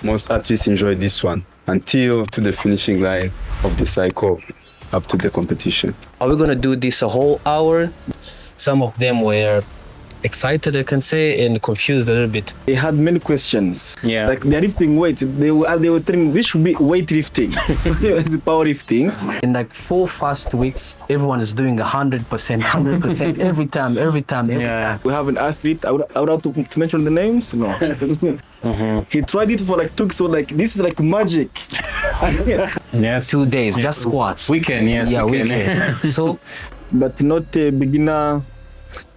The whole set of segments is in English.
most athletes enjoy this one until to the finishing line of the cycle up to the competition. Are we gonna do this a whole hour? Some of them were excited, I can say, and confused a little bit. They had many questions. Yeah. Like they're lifting weights. They were telling this should be weightlifting. It's powerlifting. In like 4 fast weeks, everyone is doing 100%, every time. We have an athlete. I would have to mention the names. No. He tried it for like 2 weeks. So like this is like magic. Yes. 2 days, just squats. We can, yes. Yeah, we can. So, But not a beginner.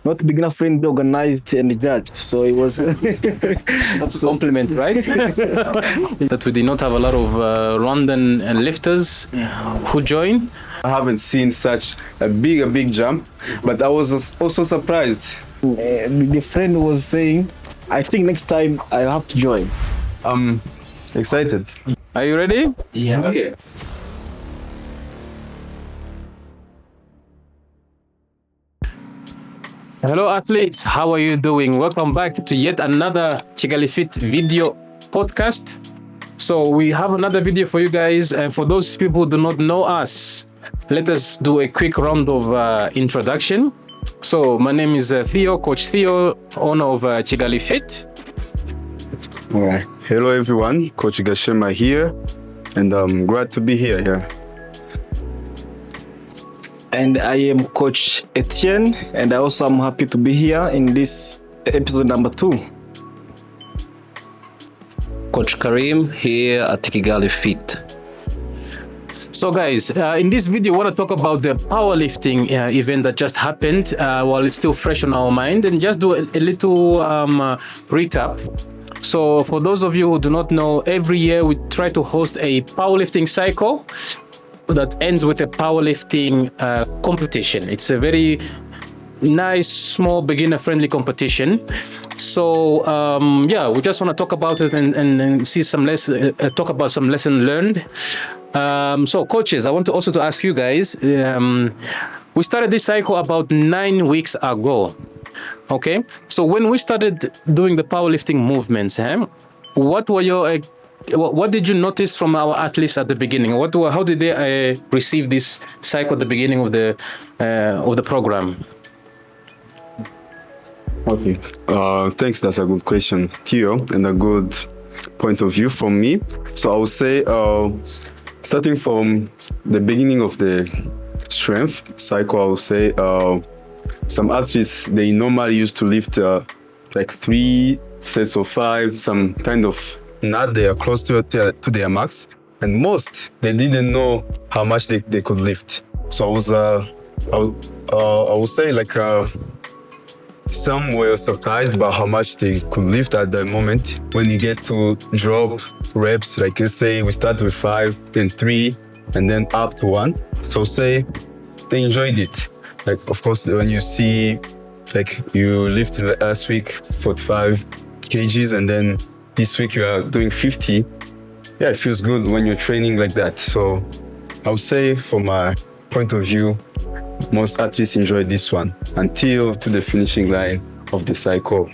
Not beginner friendly, organized and judged. So it was that's a compliment, right? That we did not have a lot of Rwandan lifters who joined. I haven't seen such a big jump, but I was also surprised. the friend was saying, I think next time I'll have to join. I'm excited. Are you ready? Yeah. Okay. Hello athletes, how are you doing? Welcome back to yet another Kigali Fit video podcast. So we have another video for you guys, and for those people who do not know us, let us do a quick round of introduction. So my name is Theo, Coach Theo, owner of Kigali Fit. All right. Hello everyone, Coach Gashema here, and I'm glad to be here. Yeah. And I am Coach Etienne, and I also am happy to be here in this episode number 2. Coach Karim here at Kigali Fit. So guys, in this video, I want to talk about the powerlifting event that just happened while it's still fresh on our mind, and just do a little recap. So for those of you who do not know, every year we try to host a powerlifting cycle that ends with a powerlifting competition. It's a very nice, small, beginner-friendly competition. So yeah, we just want to talk about it and see some talk about some lesson learned. So coaches, I want to also ask you guys. We started this cycle about 9 weeks ago. Okay, so when we started doing the powerlifting movements, what were your what did you notice from our athletes at the beginning? How did they receive this cycle at the beginning of the program? Okay. Thanks. That's a good question, Theo, and a good point of view from me. So I would say, starting from the beginning of the strength cycle, I would say some athletes, they normally used to lift like 3 sets of 5, some kind of not they are close to their max, and most they didn't know how much they could lift. So I would say like some were surprised by how much they could lift at the moment. When you get to drop reps, like let's say we start with 5, then 3, and then up to 1. So say they enjoyed it. Like of course when you see like you lifted last week 45 kgs and then this week you are doing 50. Yeah, it feels good when you're training like that. So I would say from my point of view, most athletes enjoy this one until to the finishing line of the cycle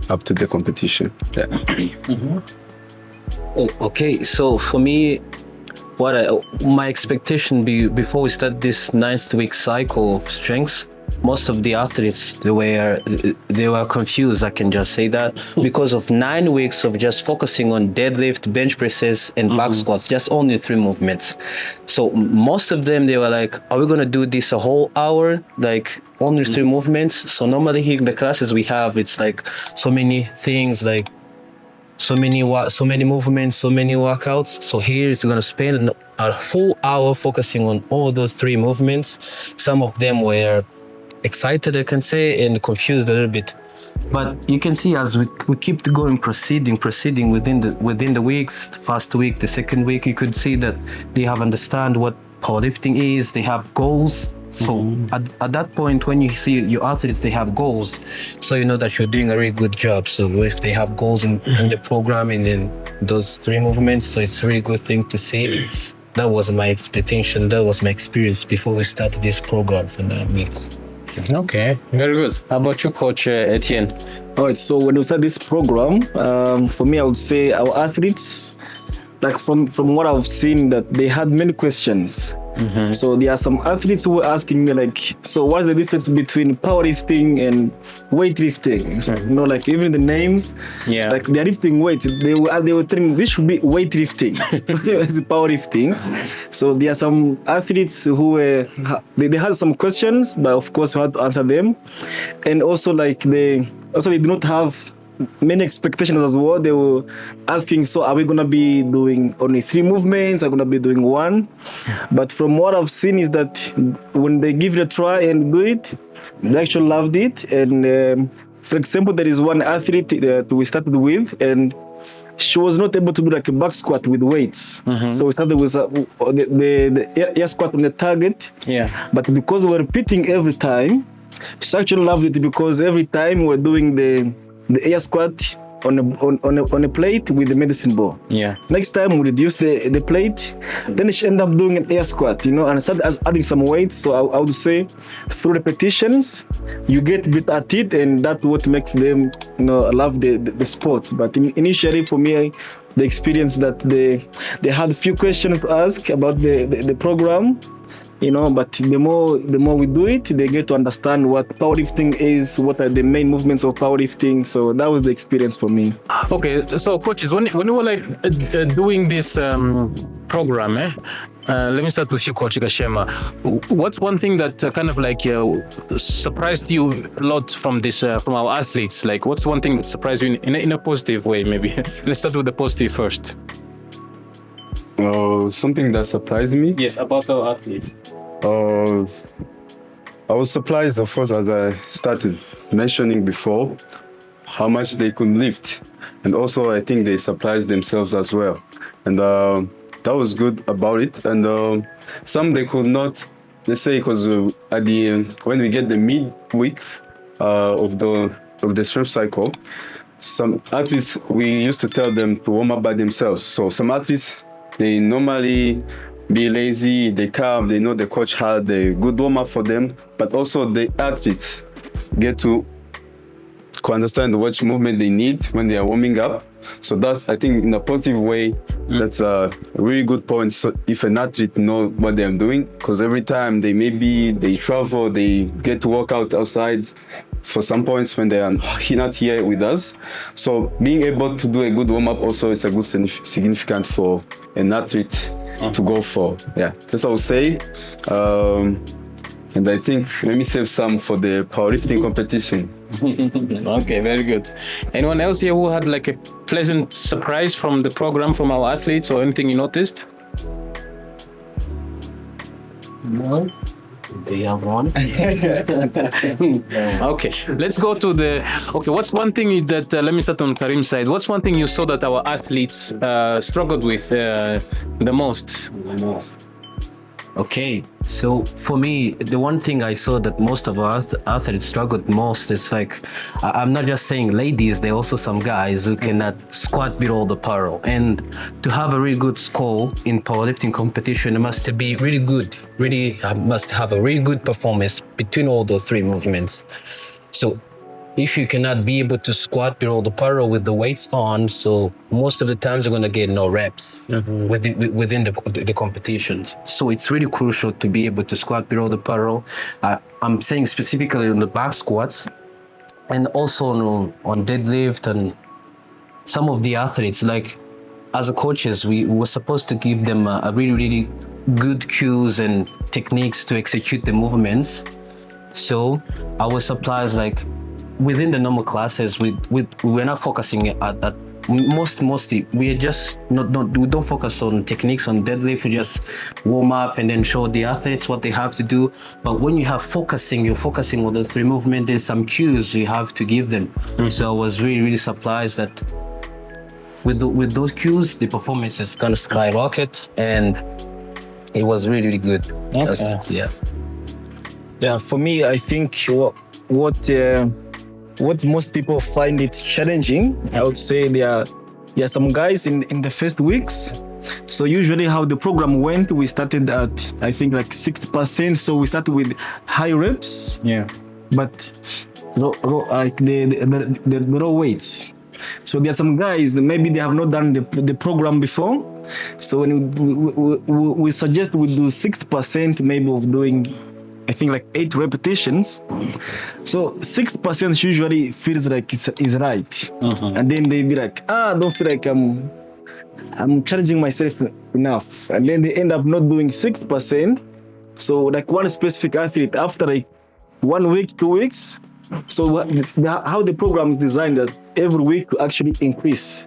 up to the competition. Yeah. Okay, so for me, my expectation before we start this 9th week cycle of strengths, most of the athletes they were confused, I can just say that, because of 9 weeks of just focusing on deadlift, bench presses and back squats, just only 3 movements. So most of them, they were like, are we gonna do this a whole hour, like only 3 movements? So normally here in the classes we have, it's like so many things, like so many movements, so many workouts. So here it's gonna spend a full hour focusing on all those 3 movements. Some of them were excited, I can say, and confused a little bit. But you can see as we keep going, proceeding within the weeks, the first week, the second week, you could see that they have understand what powerlifting is. They have goals. So at that point, when you see your athletes, they have goals. So you know that you're doing a really good job. So if they have goals in the program and in those 3 movements, so it's a really good thing to see. That was my expectation. That was my experience before we started this program for 9 weeks. Okay, very good. How about you, Coach Etienne? All right, so when we start this program, for me, I would say our athletes, like from what I've seen, that they had many questions. So there are some athletes who were asking me like, so what's the difference between powerlifting and weightlifting? So, you know, like even the names, like they're lifting weights. They were telling me this should be weightlifting, it's powerlifting. So there are some athletes who were they had some questions, but of course we had to answer them, and also like they do not have many expectations as well. They were asking, so are we gonna be doing only 3 movements? Are we gonna be doing 1? But from what I've seen is that when they give it a try and do it, they actually loved it. And for example, there is one athlete that we started with, and she was not able to do like a back squat with weights. So we started with the air squat on the target. But because we're repeating every time, she actually loved it, because every time we're doing the air squat on a plate with the medicine ball. Next time we reduce the plate, then she ended up doing an air squat, you know, and started adding some weight. So I would say through repetitions, you get a bit at it, and that's what makes them, you know, love the sports. But initially for me, the experience that they had a few questions to ask about the program, you know, but the more we do it, they get to understand what powerlifting is, what are the main movements of powerlifting. So that was the experience for me. Okay, so coaches, when you were like doing this program, let me start with you, Coach Gashema. What's one thing that kind of like surprised you a lot from this from our athletes? Like, what's one thing that surprised you in a positive way? Maybe let's start with the positive first. Something that surprised me. Yes, about our athletes. I was surprised, of course, as I started mentioning before, how much they could lift. And also, I think they surprised themselves as well. And that was good about it. And some they could not, let's say, because at the end, when we get the midweek of the strength cycle, some athletes, we used to tell them to warm up by themselves. So some athletes, they normally be lazy, they come, they know the coach had a good warm-up for them, but also the athletes get to understand which movement they need when they are warming up. So that's, I think, in a positive way, that's a really good point. So if an athlete knows what they're doing, because every time they travel, they get to work out outside for some points when they are not here with us. So being able to do a good warm-up also is a good significant for an athlete to go for. Yeah, that's what I would say. And I think, let me save some for the powerlifting competition. Okay, very good. Anyone else here who had like a pleasant surprise from the program, from our athletes, or anything you noticed? No. Do you have one? Okay, let's go to okay, what's one thing that, let me start on Karim's side. What's one thing you saw that our athletes struggled with the most? Okay, so for me, the one thing I saw that most of our athletes struggled most is like, I'm not just saying ladies, there are also some guys who cannot squat below the parallel. And to have a really good score in powerlifting competition, it must be really good, really must have a really good performance between all those 3 movements. So if you cannot be able to squat below the parallel with the weights on, so most of the times you're going to get no reps within the competitions. So it's really crucial to be able to squat below the parallel. I'm saying specifically on the back squats, and also on deadlift. And some of the athletes, like as a coaches, we were supposed to give them a really, really good cues and techniques to execute the movements. So our suppliers, like, within the normal classes, we're not focusing at mostly we are just we don't focus on techniques on deadlift. We just warm up and then show the athletes what they have to do. But when you have you're focusing on the 3 movements, there's some cues you have to give them. So I was really, really surprised that with those cues, the performance is gonna skyrocket, and it was really, really good. Okay. Yeah, for me, I think what most people find it challenging, I would say there are some guys in the first weeks. So usually how the program went, we started at, I think, like 60%. So we started with high reps. but like the raw weights. So there are some guys that maybe they have not done the program before. So when we suggest we do 60% maybe of doing, I think like 8 repetitions. So 6% usually feels like is right, and then they be like, I don't feel like I'm challenging myself enough, and then they end up not doing 6%. So like one specific athlete after like 1 week, 2 weeks. So how the program is designed that every week to actually increase.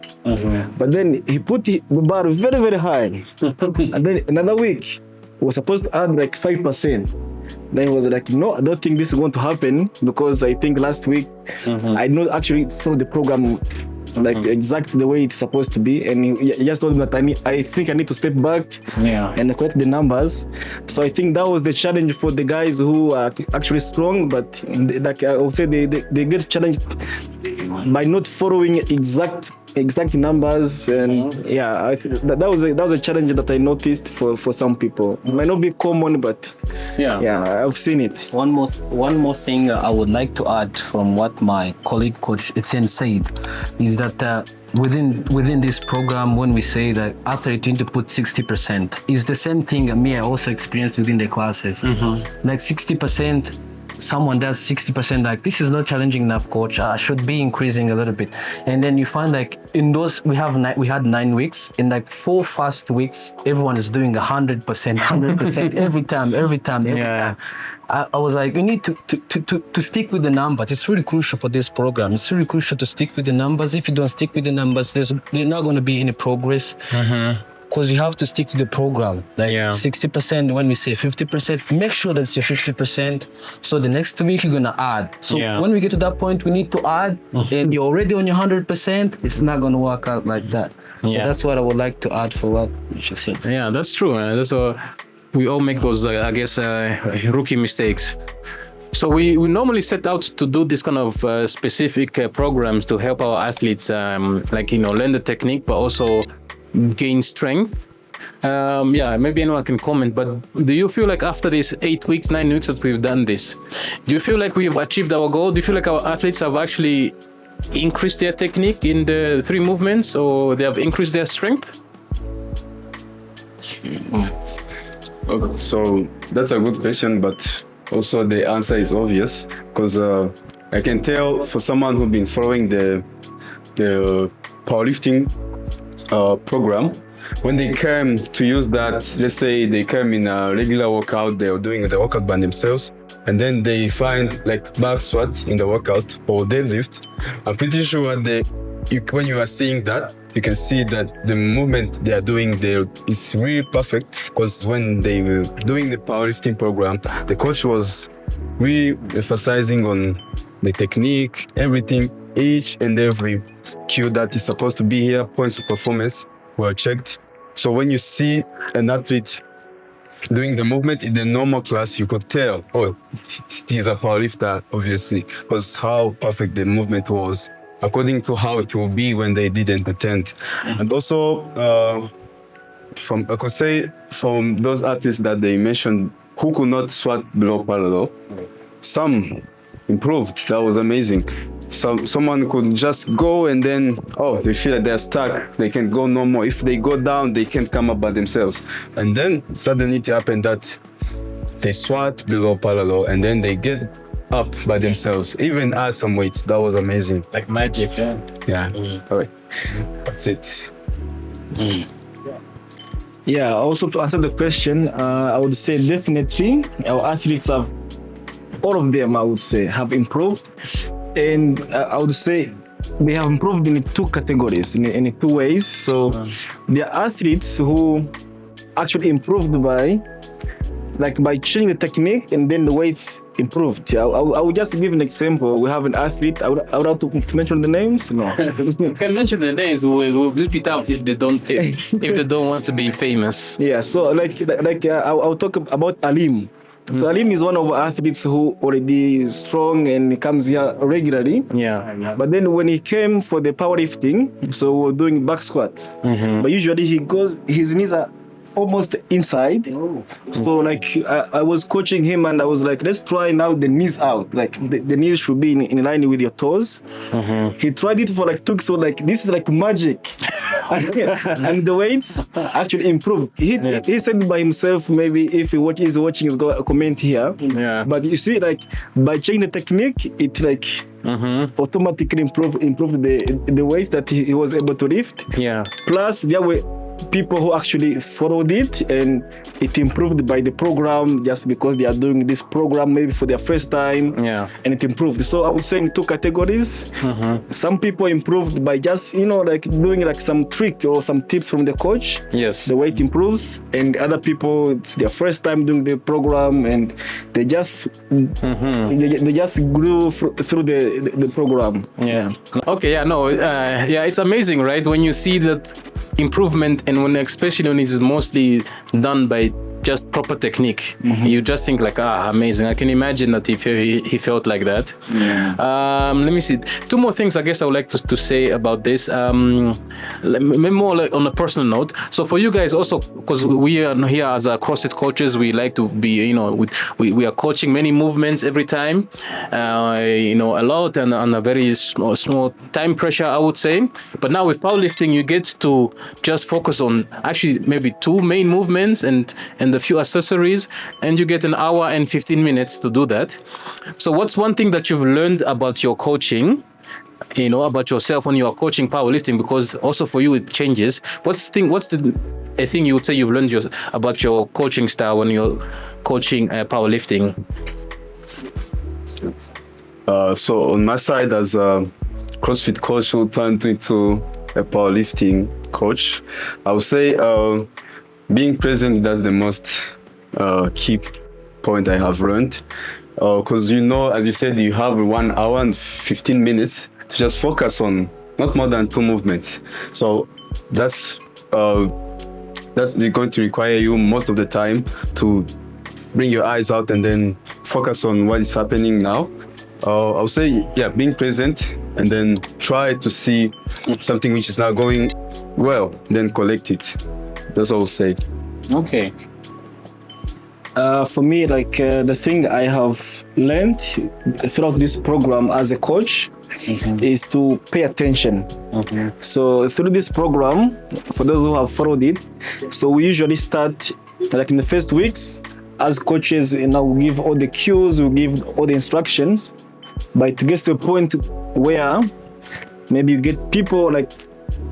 But then he put the bar very, very high. And then another week, he was supposed to add like 5%. Then he was like, no, I don't think this is going to happen, because I think last week I not actually follow the program like exactly the way it's supposed to be, and he just told me that I think I need to step back and correct the numbers. So I think that was the challenge for the guys who are actually strong, but like I would say they get challenged by not following exact numbers, and that was a challenge that I noticed for some people. It might not be common, but I've seen it. One more thing I would like to add from what my colleague Coach Etienne said is that within this program, when we say that athlete need to put 60%, is the same thing I also experienced within the classes. Like 60%. Someone does 60%, like this is not challenging enough, coach. I should be increasing a little bit. And then you find like in those we had 9 weeks. In like 4 first weeks, everyone is doing 100% every time. I was like, you need to stick with the numbers. It's really crucial for this program. It's really crucial to stick with the numbers. If you don't stick with the numbers, there's not going to be any progress. Because you have to stick to the program. Like 60%, when we say 50%, make sure that it's your 50%. So the next week you're gonna add. So when we get to that point, we need to add, and you're already on your 100%. It's not gonna work out like that. So that's what I would like to add for what you just said. Yeah, that's true. That's we all make those, I guess, rookie mistakes. So we normally set out to do this kind of specific programs to help our athletes, learn the technique, but also gain strength. Maybe anyone can comment, but do you feel like after these 8 weeks, 9 weeks that we've done this, do you feel like we've achieved our goal? Do you feel like our athletes have actually increased their technique in the 3 movements, or they have increased their strength? Okay, so that's a good question, but also the answer is obvious, because I can tell for someone who's been following the powerlifting program, when they came to use that, let's say they came in a regular workout, they were doing the workout by themselves, and then they find like back squat in the workout or deadlift. I'm pretty sure when you are seeing that, you can see that the movement they are doing there is really perfect, because when they were doing the powerlifting program, the coach was really emphasizing on the technique, everything, each and every cue that is supposed to be here, points of performance were checked. So when you see an athlete doing the movement in the normal class, you could tell, oh, he's a powerlifter, obviously, because how perfect the movement was, according to how it will be when they didn't attend. And also, I could say from those athletes that they mentioned who could not squat below parallel, some improved. That was amazing. Someone could just go and then, they feel like they're stuck. They can't go no more. If they go down, they can't come up by themselves. And then suddenly it happened that they squat below parallel and then they get up by themselves, even add some weight. That was amazing. Like magic, yeah. Yeah. All right. That's it. Yeah, also to answer the question, I would say definitely our athletes all of them, I would say, have improved. And I would say they have improved in 2 categories, in 2 ways. So there are athletes who actually improved by changing the technique, and then the weights improved. I will just give an example. We have an athlete. I would have to mention the names. No, you can mention the names. We'll bleep it out if they don't want to be famous. Yeah. So I'll talk about Alim. So Alim is one of our athletes who already strong and comes here regularly. Yeah. But then when he came for the powerlifting, so we're doing back squat. But usually his knees are almost inside. So like I was coaching him and I was like, let's try now the knees out. Like the knees should be in line with your toes. He tried it for like 2 weeks. So like this is like magic. And the weights actually improved. He said by himself, maybe if he's watching, he's got a comment here. Yeah. But you see, like by changing the technique, it like automatically improved the weight that he was able to lift. Yeah. Plus, there were people who actually followed it and it improved by the program just because they are doing this program maybe for their first time. Yeah. And it improved. So I would say in 2 categories. Some people improved by just, like doing like some trick or some tips from the coach. Yes. The weight improves. And other people, it's their first time doing the program and they just they just grew through the program. Yeah. Okay. Yeah. No. Yeah. It's amazing, right? When you see that improvement, and especially when it's mostly done by just proper technique, you just think like, amazing. I can imagine that if he felt like that. Let me see. 2 more things I guess I would like to say about this. Maybe more like on a personal note. So for you guys also, because we are here as CrossFit coaches, we like to be, we are coaching many movements every time, a lot and on a very small time pressure, I would say. But now with powerlifting, you get to just focus on actually maybe 2 main movements and a few accessories, and you get an hour and 15 minutes to do that. So what's one thing that you've learned about your coaching, about yourself when you are coaching powerlifting? Because also for you it changes. What's the thing you would say you've learned about your coaching style when you're coaching powerlifting? So on my side, as a CrossFit coach who turned into a powerlifting coach, I would say being present, that's the most key point I have learned. Because as you said, you have 1 hour and 15 minutes to just focus on not more than 2 movements. So that's going to require you most of the time to bring your eyes out and then focus on what is happening now. I would say, being present and then try to see something which is not going well, then collect it. That's what I would say. Okay. For me, like the thing I have learned throughout this program as a coach is to pay attention. So through this program, for those who have followed it, so we usually start like in the first weeks as coaches, we give all the cues, we give all the instructions, but it gets to a point where maybe you get people like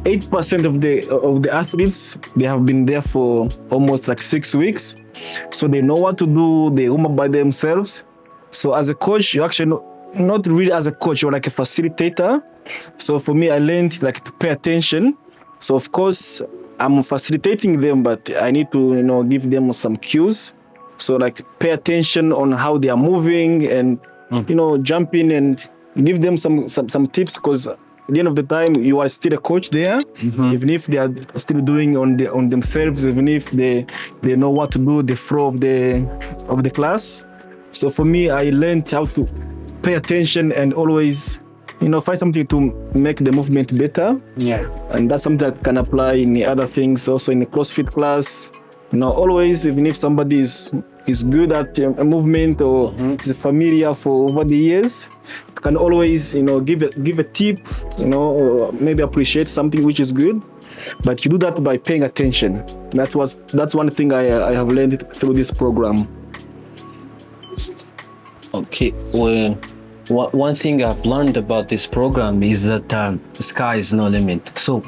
8% of the athletes, they have been there for almost like 6 weeks. So they know what to do, they warm up by themselves. So as a coach, you actually not really as a coach, you're like a facilitator. So for me, I learned like to pay attention. So of course, I'm facilitating them, but I need to give them some cues. So like pay attention on how they are moving and jump in and give them some tips, because at the end of the time, you are still a coach there, even if they are still doing on themselves, even if they know what to do, the flow of the class. So for me, I learned how to pay attention and always, find something to make the movement better. Yeah. And that's something that can apply in other things, also in the CrossFit class. Always, even if somebody is good at a movement or is familiar for over the years, you can always, give a tip, or maybe appreciate something which is good. But you do that by paying attention. That's one thing I have learned through this program. Okay, well, one thing I've learned about this program is that the sky is no limit. So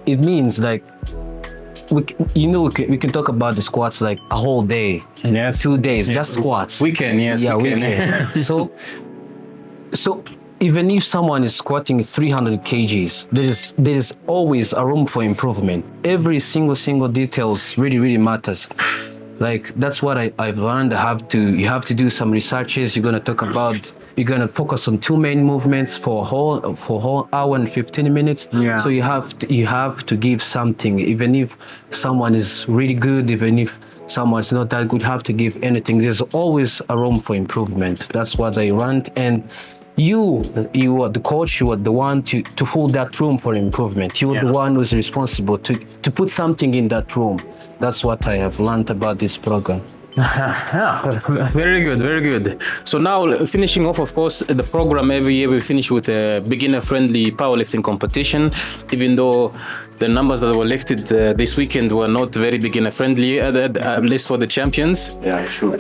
it means like, we can talk about the squats like a whole day. Yes. 2 days, just squats. We can, yes. Yeah, we can. So even if someone is squatting 300 kgs, there is always a room for improvement. Every single details really matters. Like that's what I've learned. You have to do some researches. You're gonna focus on 2 main movements for a whole hour and 15 minutes. Yeah. So you have to give something, even if someone is really good, even if someone's not that good, have to give anything. There's always a room for improvement. That's what I learned. And you are the coach, you are the one to fill that room for improvement. You are the one who's responsible to put something in that room. That's what I have learned about this program. Very good, very good. So now finishing off, of course, the program every year we finish with a beginner-friendly powerlifting competition, even though the numbers that were lifted this weekend were not very beginner-friendly, at least for the champions. Yeah, sure.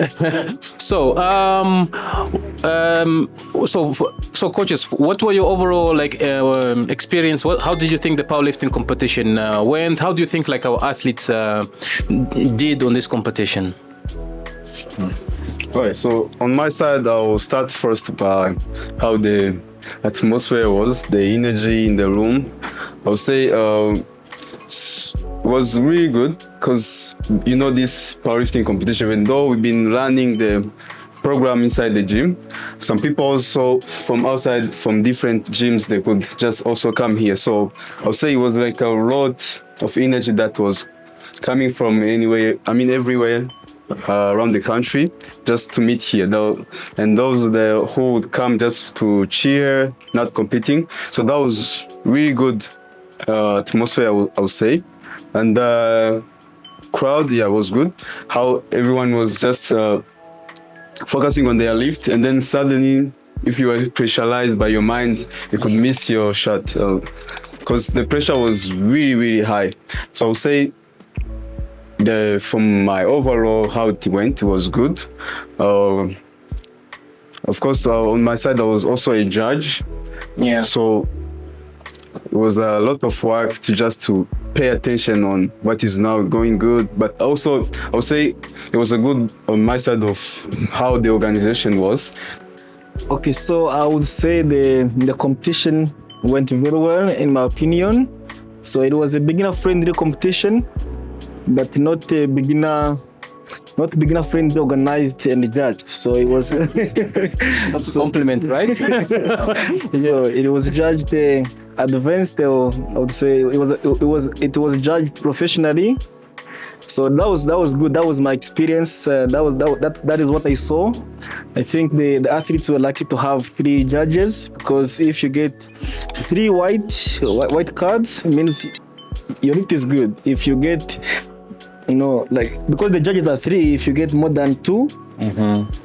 So coaches, what were your overall experience? How did you think the powerlifting competition went? How do you think like our athletes did on this competition? Alright, so on my side, I'll start first by how the atmosphere was, the energy in the room. I'll say was really good because this powerlifting competition, even though we've been running the program inside the gym, some people also from outside, from different gyms, they could just also come here. So I'll say it was like a lot of energy that was coming from everywhere around the country just to meet here, and those who would come just to cheer, not competing. So that was really good atmosphere, I would say. And the crowd, was good. How everyone was just focusing on their lift, and then suddenly, if you were pressurized by your mind, you could miss your shot because the pressure was really, really high. So I would say from my overall how it went, it was good. Of course, on my side, I was also a judge. Yeah. So it was a lot of work to pay attention on what is now going good. But also, I would say it was a good on my side of how the organization was. Okay, so I would say the competition went very well, in my opinion. So it was a beginner-friendly competition, but not beginner-friendly, organized and judged. So it was. That's a compliment, right? So it was judged advanced. I would say it was judged professionally. So that was good. That was my experience. That is what I saw. I think the athletes were lucky to have 3 judges, because if you get 3 white cards, it means your lift is good. If you get, because the judges are 3, if you get more than 2,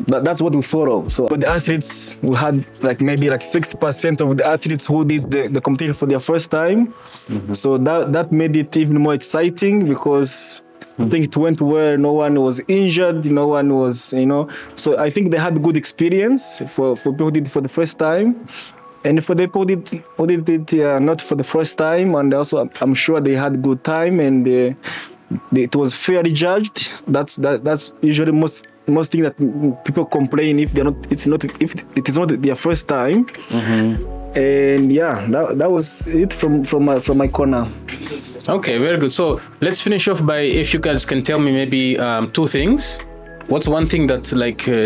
that's what we follow. So for the athletes, we had maybe 60% of the athletes who did the competition for their first time. So that made it even more exciting, because I think it went well. No one was injured. No one was, So I think they had good experience for people who did it for the first time. And for the people who did it not for the first time, and also I'm sure they had good time, and it was fairly judged. That's usually most thing that people complain if it is not their first time. And that was it from my corner. Okay, very good. So let's finish off by, if you guys can tell me maybe 2 things. What's one thing that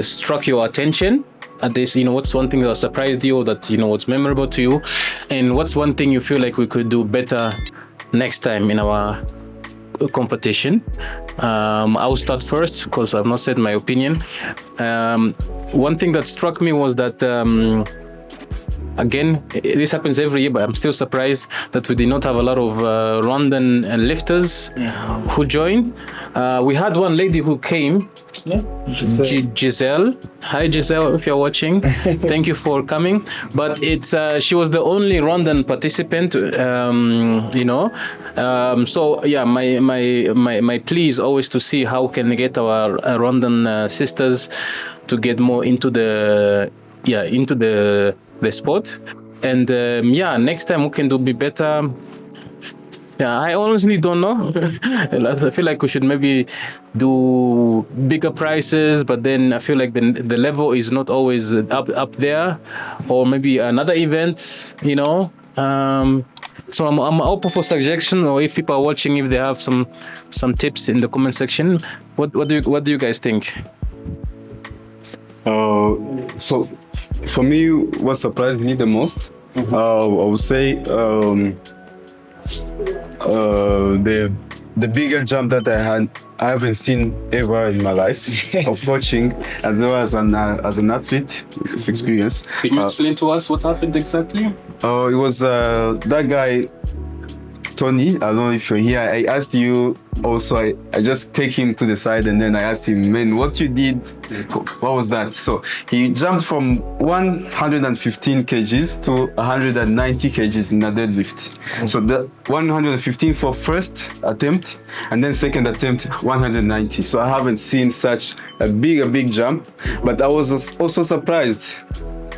struck your attention at this? What's one thing that surprised you, that what's memorable to you, and what's one thing you feel like we could do better next time in our competition? I'll start first because I've not said my opinion. One thing that struck me was that again, this happens every year, but I'm still surprised that we did not have a lot of Rwandan lifters who joined. We had one lady who came, Giselle. Hi, Giselle, if you're watching. Thank you for coming. But she was the only Rwandan participant, So yeah, my plea is always to see how we can get our Rwandan sisters to get more into the sport. And next time we can be better. I honestly don't know. I feel like we should maybe do bigger prices, but then I feel like the level is not always up there, or maybe another event, So I'm open for suggestion, or if people are watching, if they have some tips in the comment section. What do you guys think? So for me, what surprised me the most, I would say the the bigger jump that I haven't seen ever in my life of coaching, as well as an athlete of experience. Can you explain to us what happened exactly? It was that guy, Tony. I don't know if you're here. I asked you also. I just take him to the side and then I asked him, man, what you did? What was that? So he jumped from 115 kgs to 190 kgs in a deadlift. So the 115 for first attempt and then second attempt 190. So I haven't seen such a big jump, but I was also surprised.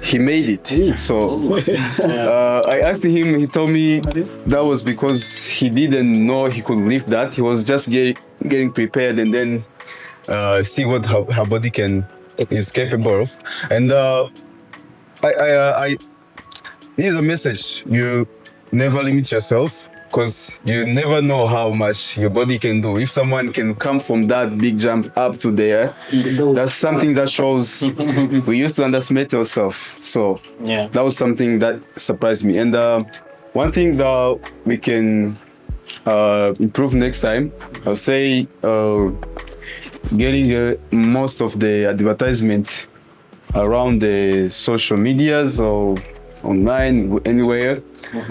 He made it. So I asked him, he told me that was because he didn't know he could lift that. He was just getting prepared and then see what her body is capable of. And here's a message. You never limit yourself, because you never know how much your body can do. If someone can come from that big jump up to there, that's something that shows we used to underestimate ourselves. So that was something that surprised me. And one thing that we can improve next time, I'll say getting most of the advertisement around the social medias or online, anywhere,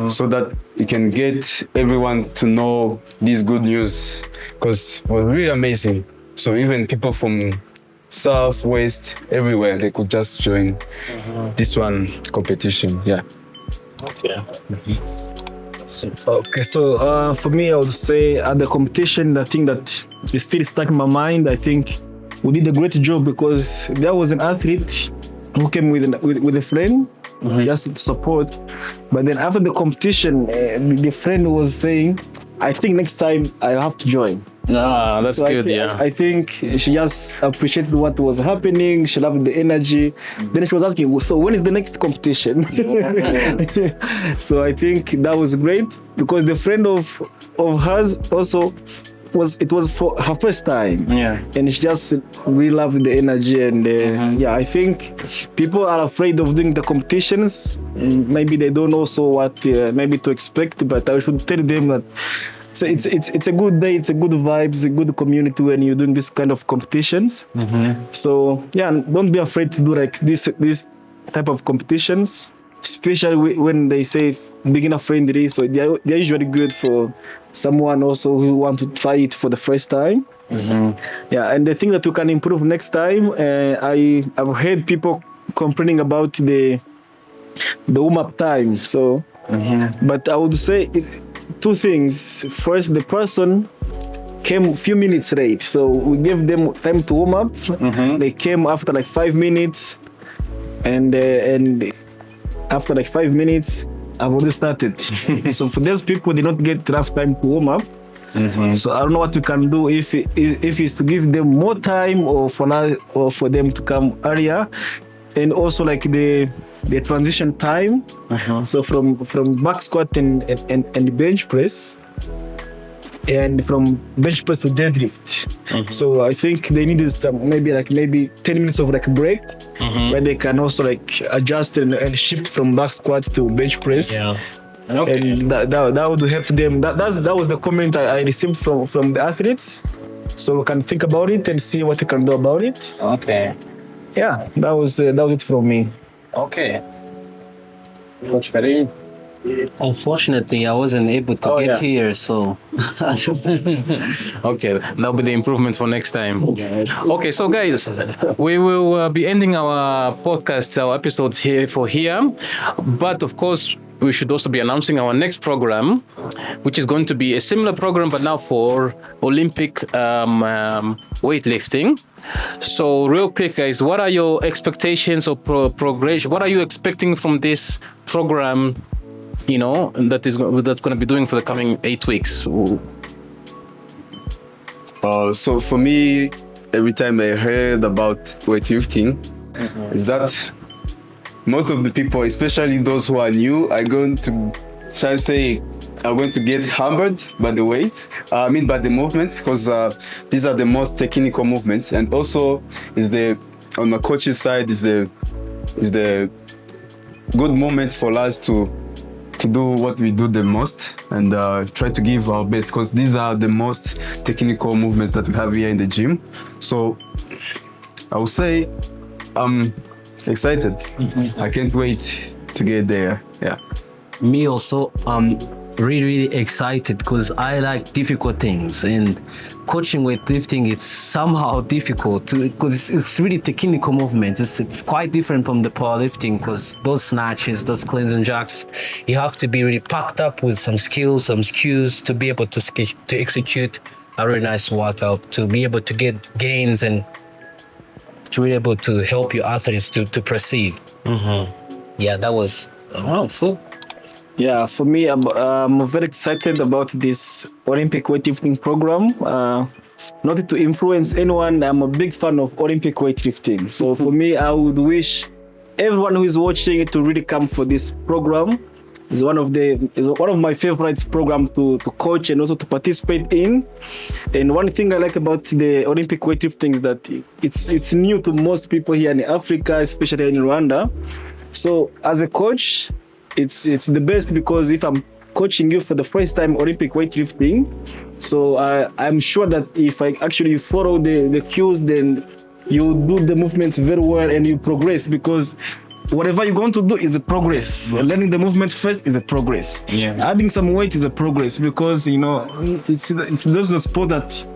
so that you can get everyone to know this good news, because it was really amazing. So even people from south, west, everywhere, they could just join this one competition. Yeah. Okay, so for me, I would say at the competition, the thing that is still stuck in my mind, I think we did a great job, because there was an athlete who came with a friend just to support. But then after the competition, the friend was saying, I think next time I'll have to join. Ah, that's So good, yeah. I think she just appreciated what was happening. She loved the energy. Then she was asking, so when is the next competition? So I think that was great, because the friend of hers also it was for her first time. Yeah. And she just really loved the energy. And yeah, I think people are afraid of doing the competitions. Maybe they don't know so what maybe to expect, but I should tell them that it's a good day, it's a good vibe, it's a good community when you're doing this kind of competitions. So yeah, don't be afraid to do like this type of competitions, especially when they say beginner friendly. So they're usually good for someone also who want to try it for the first time. Yeah, and the thing that we can improve next time, I've heard people complaining about the warm-up time. So, but I would say two things. First, the person came a few minutes late, so we gave them time to warm up. They came after like 5 minutes, and after like 5 minutes, I've already started. So for those people, they don't get enough time to warm up. So I don't know what we can do, if it's to give them more time or for them to come earlier, and also like the transition time. So from back squat and bench press, and from bench press to deadlift. So I think they needed some maybe 10 minutes of like a break, where they can also like adjust and shift from back squat to bench press. Okay. And that would help them. That was the comment I received from the athletes. So we can think about it and see what we can do about it. Okay. Yeah, that was it from me. Okay. Coach Karim. Unfortunately, I wasn't able to get here, so. Okay, that'll be the improvement for next time. Okay, so guys, we will be ending our podcast, our episodes here, but of course, we should also be announcing our next program, which is going to be a similar program, but now for Olympic weightlifting. So real quick, guys, what are your expectations or progression? What are you expecting from this program, that's going to be doing for the coming 8 weeks? So for me, every time I heard about weightlifting, is that most of the people, especially those who are new, are going to get hammered by the weights. By the movements, because these are the most technical movements, and also on the coach's side is the good moment for us to to do what we do the most and try to give our best, because these are the most technical movements that we have here in the gym. So I would say I'm excited. I can't wait to get there. Yeah. Me also, really excited because I like difficult things, and coaching weightlifting, it's somehow difficult because it's really technical movements. It's quite different from the powerlifting, because those snatches, those cleans and jacks, you have to be really packed up with some skills, some cues to be able to execute a really nice workout, to be able to get gains and to be able to help your athletes to proceed. Yeah, that was so. Yeah, for me, I'm very excited about this Olympic weightlifting program. Not to influence anyone, I'm a big fan of Olympic weightlifting. So for me, I would wish everyone who is watching to really come for this program. It's one of my favorite programs to coach and also to participate in. And one thing I like about the Olympic weightlifting is that it's new to most people here in Africa, especially in Rwanda. So as a coach, it's the best, because if I'm coaching you for the first time Olympic weightlifting, so I'm sure that if I actually follow the cues, then you do the movements very well and you progress, because whatever you're going to do is a progress. Learning the movement first is a progress. Adding some weight is a progress, because it's those sport that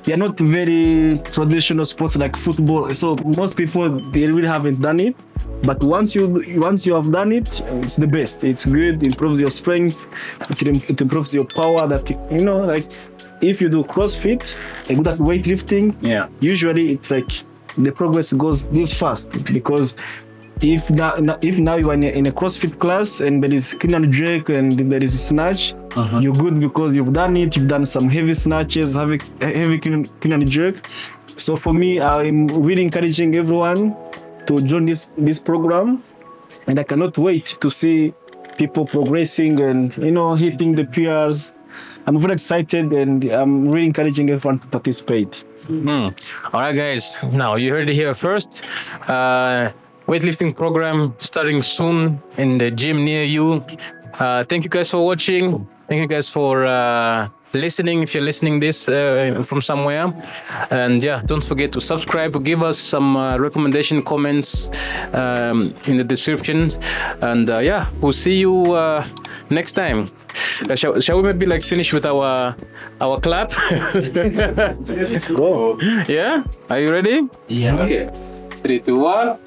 they are not very traditional sports like football. So most people, they really haven't done it. But once you have done it, it's the best. It's good. It improves your strength. It improves your power. That like if you do CrossFit and good at weightlifting, usually it's like the progress goes this fast, because if now you are in a CrossFit class and there is clean and jerk and there is snatch, you're good because you've done it. You've done some heavy snatches, heavy clean and jerk. So for me, I'm really encouraging everyone to join this program, and I cannot wait to see people progressing and hitting the PRs. I'm very excited, and I'm really encouraging everyone to participate. All right, guys. Now you heard it here first. Weightlifting program starting soon in the gym near you. Thank you guys for watching. Thank you guys for listening, if you're listening this from somewhere. And yeah, don't forget to subscribe, give us some recommendation comments in the description. And yeah, we'll see you next time. Shall we maybe finish with our clap? Let's go. Yeah? Are you ready? Yeah. Okay. 3, 2, 1.